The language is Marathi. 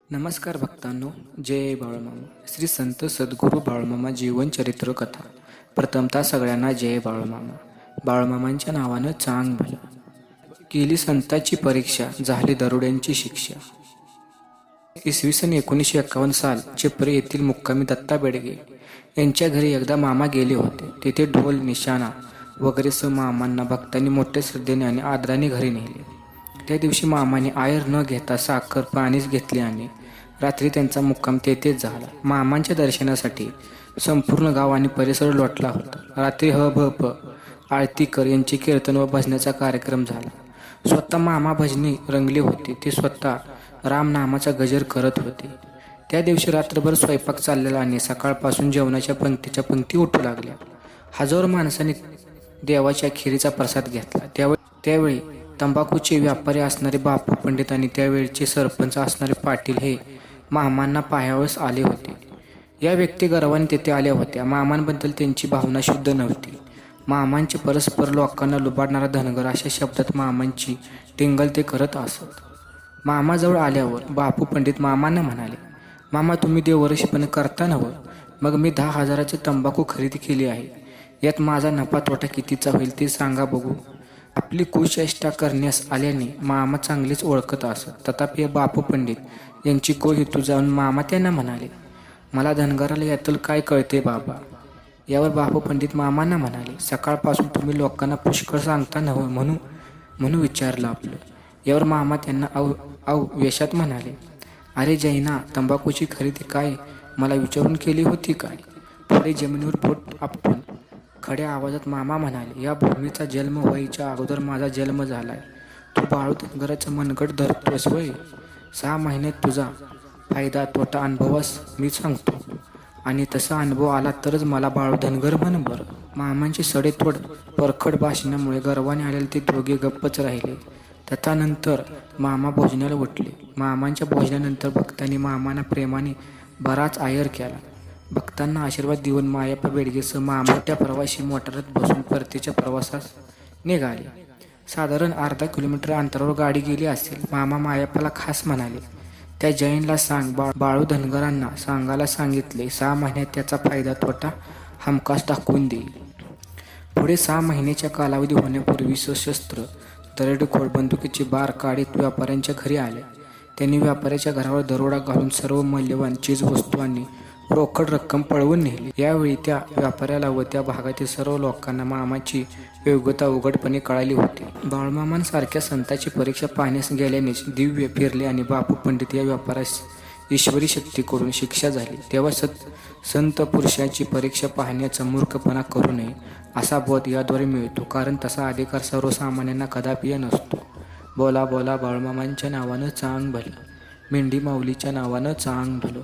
नमस्कार भक्तांनो, जय बाळूमामा. श्री संत सद्गुरू बाळूमामा जीवनचरित्र कथा. प्रथमतः सगळ्यांना जय बाळूमामा. बाळूमामांच्या नावानं चांग भलं. केली संतांची परीक्षा, झाली दरोड्यांची शिक्षा. इसवी सन 1951 साल चिपरे येथील मुक्कामी दत्ता बेडगे यांच्या घरी एकदा मामा गेले होते. तेथे ढोल निशाणा वगैरे सह मामांना भक्तांनी मोठ्या श्रद्धेने आणि आदराने घरी नेले. त्या दिवशी मामाने आयर न घेता साखर पाणीच घेतले आणि रात्री त्यांचा मुक्काम तेथेच झाला. मामांच्या दर्शनासाठी संपूर्ण गाव आणि परिसर लोटला होता. रात्री ह.भ.प. आळतीकर यांचे कीर्तन व भजनाचा कार्यक्रम झाला. स्वतः मामा भजनी रंगले होते. ते स्वतः रामनामाचा गजर करत होते. त्या दिवशी रात्रभर स्वयंपाक चाललेला आणि सकाळपासून जेवणाच्या पंक्तीच्या पंक्ती उठू लागल्या. हजारो माणसांनी देवाच्या खिरीचा प्रसाद घेतला. त्यावेळी तंबाखूचे व्यापारी असणारे बापू पंडित आणि त्यावेळचे सरपंच असणारे पाटील हे मामांना पाहावयास आले होते. या व्यक्ती गर्वाने तेथे आल्या होत्या. मामांबद्दल त्यांची भावना शुद्ध नव्हती. मामांचे परस्पर लोकांना लुबाडणारा धनगर अशा शब्दात मामांची टिंगल ते करत असत. मामाजवळ आल्यावर बापू पंडित मामांना म्हणाले, मामा तुम्ही देववर्षीपणे करता नव? मग मी 10,000ची तंबाखू खरेदी केली आहे. यात माझा नफा तोटा कितीचा होईल ते सांगा बघू. आपली कुचेष्टा करण्यास आल्याने मामा चांगलेच ओळखत असत. तथापि बापू पंडित यांची हेतू जाऊन मामा त्यांना म्हणाले, मला धनगराला यातलं काय कळते बाबा? यावर बापू पंडित मामांना म्हणाले, सकाळपासून तुम्ही लोकांना पुष्कळ सांगता नव्ह म्हणून विचारलं आपलं. यावर मामा त्यांना वेशात म्हणाले, अरे जैना, तंबाखूची खरेदी काय मला विचारून केली होती काय? पुढे जमिनीवर बोट आपटून खड्या आवाजात मामा म्हणाले, या भूमीचा जन्म व्हायच्या अगोदर माझा जन्म झालाय. तू बाळू धनगराचं मनगट धरतोस वय? 6 महिन्यात तुझा फायदा तोटा अनुभवास मी सांगतो आणि तसा अनुभव आला तरच मला बाळू धनगर म्हण बरं. मामांची सडेतोड परखड भाषणामुळे गर्वाने आलेले ते दोघे गप्पच राहिले. त्यानंतर मामा भोजनाला उठले. मामांच्या भोजनानंतर भक्तांनी मामांना प्रेमाने बराच आयर केला. भक्तांना आशीर्वाद देऊन मायाप्पा बेडगेसह मामा त्या प्रवासी मोटारात बसून परतीच्या प्रवासास निघाले. साधारण अर्धा किलोमीटर अंतरावर गाडी गेली असेल. मामा मायाप्पाला खास म्हणाले, त्या जैनला सांग बाळू धनगरांना सांगायला सांगितले. 6 महिन्यात त्याचा फायदा तोटा हमखास दाखवून देईल. पुढे 6 महिन्याच्या कालावधी होण्यापूर्वी सशस्त्र दरोडेखोर बंदुकीचे बार काढीत व्यापाऱ्यांच्या घरी आले. त्यांनी व्यापाऱ्याच्या घरावर दरोडा घालून सर्व मौल्यवान चीजवस्तू आणि रोकड रक्कम पळवून नेली. यावेळी त्या व्यापाऱ्याला व त्या भागातील सर्व लोकांना मामाची योग्यता उघडपणे कळाली होती. बाळूमामांसारख्या संतांची परीक्षा पाहण्यास गेल्यानेच दिव्य फिरले आणि बापू पंडित या व्यापाऱ्यास ईश्वरी शक्तीकडून शिक्षा झाली. तेव्हा संत पुरुषांची परीक्षा पाहण्याचा मूर्खपणा करू नये असा बोध याद्वारे मिळतो, कारण तसा अधिकार सर्वसामान्यांना कदापि नसतो. बोला बोला बाळूमामांच्या नावानं चांग भलं, मेंढी माऊलीच्या नावानं चांग भलं.